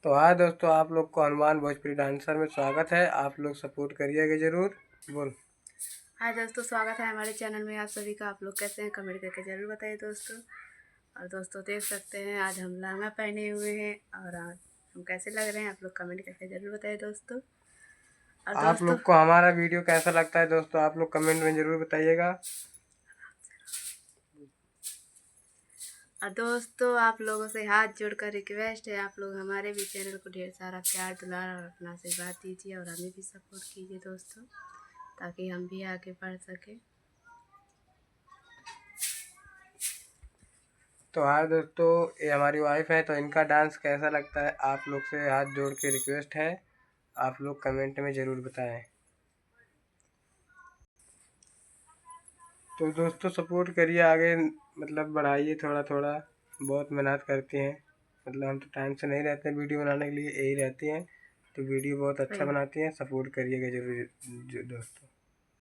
तो हाँ दोस्तों, आप लोग को हनुमान भोजपुरी डांसर में स्वागत है। आप लोग सपोर्ट करिएगा जरूर। बोल। हाय दोस्तों, स्वागत है हमारे चैनल में आप सभी का। आप लोग कैसे हैं कमेंट करके ज़रूर बताइए दोस्तों। और दोस्तों देख सकते हैं आज हम लहंगा पहने हुए हैं और आज हम कैसे लग रहे हैं आप लोग कमेंट करके ज़रूर बताइए दोस्तों। और आप दोस्तों लोग को हमारा वीडियो कैसा लगता है दोस्तों, आप लोग कमेंट में जरूर बताइएगा। आप लोगों से हाथ जोड़कर रिक्वेस्ट है, आप लोग हमारे भी चैनल को ढेर सारा प्यार दुलार और अपना आशीर्वाद दीजिए और हमें भी सपोर्ट कीजिए दोस्तों, ताकि हम भी आगे बढ़ सकें। तो हाँ दोस्तों, ये हमारी वाइफ है, तो इनका डांस कैसा लगता है आप लोग से हाथ जोड़ के रिक्वेस्ट है, आप लोग कमेंट में ज़रूर बताएं। तो दोस्तों सपोर्ट करिए, आगे मतलब बढ़ाइए थोड़ा थोड़ा। बहुत मेहनत करती हैं, मतलब हम तो टाइम से नहीं रहते हैं वीडियो बनाने के लिए, यही रहती हैं। तो वीडियो बहुत अच्छा बनाती हैं, सपोर्ट करिएगा जरूर दोस्तों।